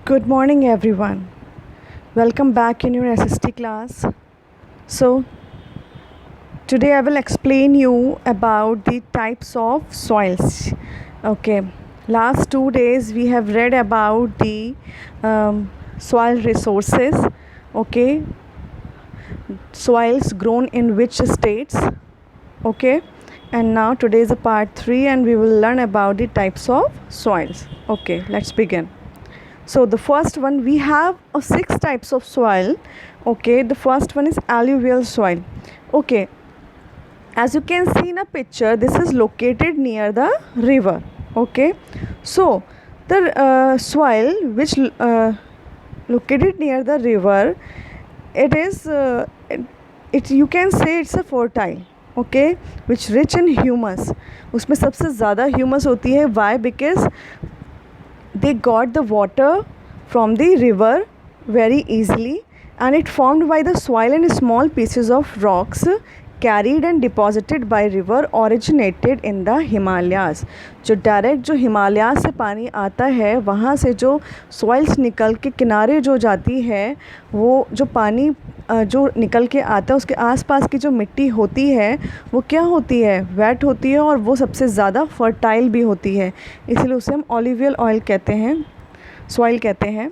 Good morning, everyone. Welcome back in your SST class. So, today I will explain you about the types of soils. Okay, last 2 days we have read about the soil resources. Okay, soils grown in which states. Okay, and now today is a part 3 and we will learn about the types of soils. Okay, let's begin. So the first one, we have 6 types of soil. Okay, the first one is alluvial soil. Okay, as you can see in a picture, this is located near the river. Okay, so the soil which located near the river, it is it you can say it's a fertile. Okay, which rich in humus. उसमें सबसे ज़्यादा humus होती है. Why? Because they got the water from the river very easily, and it formed by the soil and small pieces of rocks carried and deposited by river originated in the Himalayas. जो direct जो हिमालय से पानी आता है, वहाँ से जो soils निकल के किनारे जो जाती है, वो जो पानी जो निकल के आता है उसके आसपास की जो मिट्टी होती है वो क्या होती है, वेट होती है, और वो सबसे ज़्यादा फर्टाइल भी होती है. इसीलिए उसे हम ऑलिवियल ऑयल कहते हैं, सॉइल कहते हैं.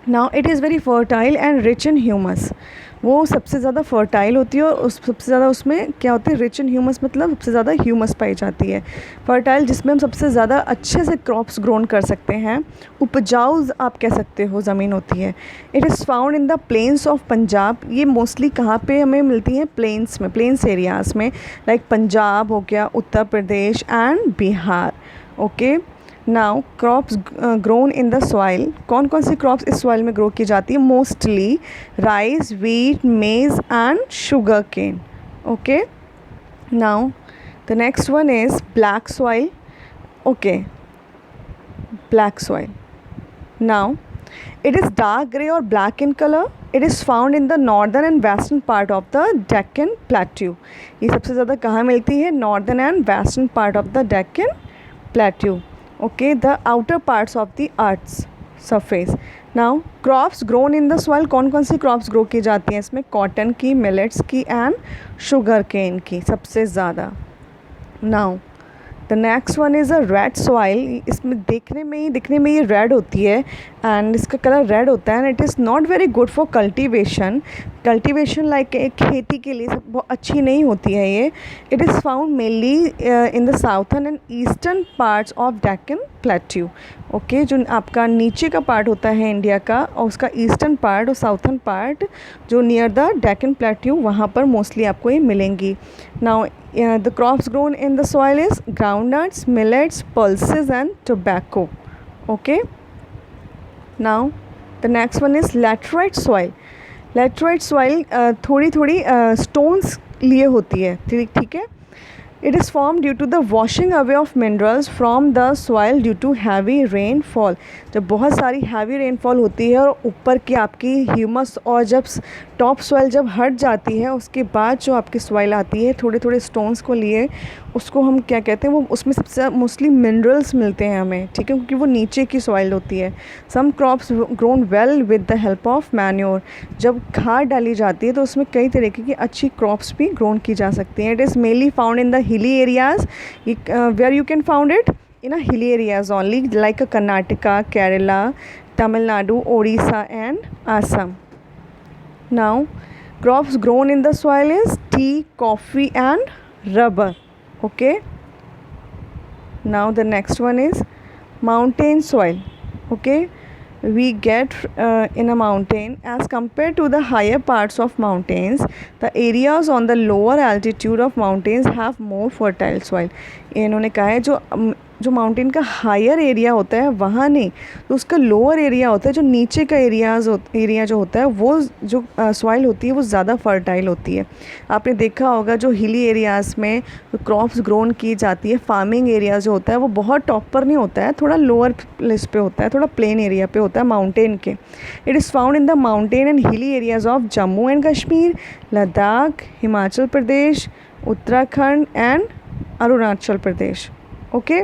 Now it is very fertile and rich in humus. वो सबसे ज़्यादा फर्टाइल होती है और सबसे ज़्यादा उसमें क्या होती है, रिच इन ह्यूमस, मतलब सबसे ज़्यादा ह्यूमस पाई जाती है. फर्टाइल जिसमें हम सबसे ज़्यादा अच्छे से क्रॉप्स ग्रोन कर सकते हैं, उपजाऊ आप कह सकते हो ज़मीन होती है. It is found in the plains of Punjab. ये मोस्टली कहाँ पे हमें मिलती हैं, प्लेन्स में, प्लेन्स एरियाज़ में, लाइक पंजाब हो गया, Uttar Pradesh and Bihar. Okay, now crops grown in the soil. कौन कौन सी क्रॉप्स इस सॉइल में ग्रो की जाती है? Mostly rice, wheat, maize and sugar cane. Okay, now the next one is black soil. Okay, black soil. Now it is dark grey or black in color. It is found in the northern and western part of the Deccan Plateau. ये सबसे ज़्यादा कहाँ मिलती है? Northern and western part of the Deccan Plateau. Okay, the outer parts of the earth's surface. Now crops grown in the soil. कौन कौन सी crops grow की जाती हैं इसमें? कॉटन की, मिलेट्स की एंड शुगर केन की सबसे ज़्यादा. Now the next one is a red soil. इसमें दिखने में ये रेड होती है एंड इसका कलर रेड होता है, and it is not very good for cultivation like खेती के लिए सब बहुत अच्छी नहीं होती है ये. It is found mainly in the southern and eastern parts of Deccan plateau. Okay, जो आपका नीचे का पार्ट होता है इंडिया का, और उसका ईस्टर्न पार्ट और साउथर्न पार्ट जो नियर द डेक्कन प्लेट्यू, वहाँ पर मोस्टली आपको ये मिलेंगी. Now the crops grown in the soil is groundnuts, millets, pulses and tobacco. Okay, now the next one is laterite soil. laterite soil थोड़ी stones लिए होती है, ठीक है. It is formed due to the washing away of minerals from the soil due to heavy rainfall. जब बहुत सारी heavy rainfall होती है और ऊपर की आपकी ह्यूमस और जब टॉप सॉइल जब हट जाती है, उसके बाद जो आपकी सॉइल आती है थोड़े थोड़े स्टोन्स को लिए, उसको हम क्या कहते हैं, वो उसमें सबसे मोस्टली मिनरल्स मिलते हैं हमें, ठीक है, क्योंकि वो नीचे की सॉइल होती है. Some crops grown well with the help of manure. जब खाद डाली जाती है तो उसमें कई तरीके की अच्छी क्रॉप्स भी ग्रोन की जा सकती हैं. It is mainly found in the hilly areas. Where you can found it in a hilly areas only, like Karnataka, Kerala, Tamil Nadu, Odisha and Assam. Now crops grown in the soil is tea, coffee and rubber. Okay, now the next one is mountain soil. Okay, we get in a mountain, as compared to the higher parts of mountains, the areas on the lower altitude of mountains have more fertile soil. इन्होंने कहा है जो mountain का higher area होता है वहाँ नहीं, तो उसका लोअर एरिया होता है, जो नीचे का एरिया जो होता है, वो जो सॉइल होती है वो ज़्यादा फर्टाइल होती है. आपने देखा होगा जो हिली एरियाज़ में क्रॉप्स ग्रोन की जाती है, फार्मिंग एरिया जो होता है वो बहुत टॉप पर नहीं होता है, थोड़ा लोअर प्लेस पे होता है, थोड़ा प्लेन एरिया पे होता है माउंटेन के. It is found in the mountain and hilly areas of Jammu and Kashmir, Ladakh, Himachal Pradesh, Uttarakhand and Arunachal Pradesh. Okay,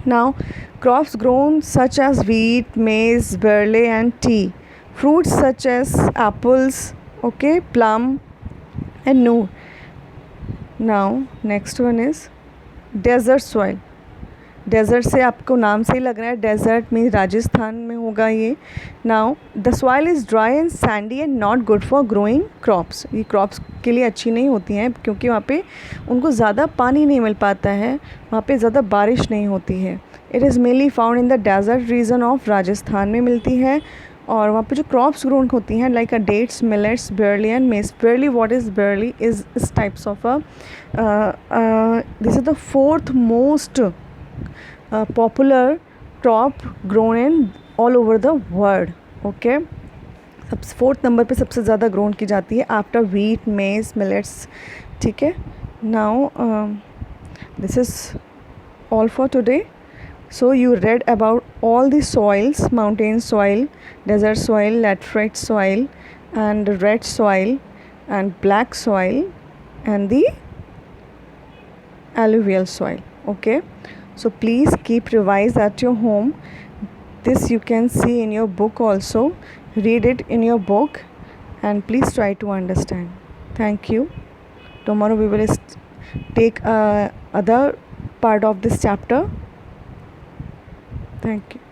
Now, crops grown such as wheat, maize, barley, and tea. Fruits such as apples, okay, plum, and no. Now, next one is desert soil. Desert से आपको नाम से ही लग रहा है, desert means Rajasthan में होगा ये. Now the soil is dry and Sandy and not good for growing crops. ये क्रॉप्स के लिए अच्छी नहीं होती हैं क्योंकि वहाँ पे उनको ज़्यादा पानी नहीं मिल पाता है, वहाँ पे ज़्यादा बारिश नहीं होती है. It is mainly found in the desert region of Rajasthan में मिलती है. और वहाँ पे जो क्रॉप्स ग्रोन होती हैं like a dates, millets, barley and maize. Barley, what is barley is types of a this is the fourth most popular crop grown in all over the world. Okay, सब fourth number पे सबसे ज़्यादा grown की जाती है after wheat, मेज, millets. ठीक है. Now this is all for today. So you read about all the soils: mountain soil, desert soil, laterite soil, and red soil, and black soil, and the alluvial soil. Okay, so please keep revise at your home. This you can see in your book also. Read it in your book and please try to understand. Thank you. Tomorrow we will take other part of this chapter. Thank you.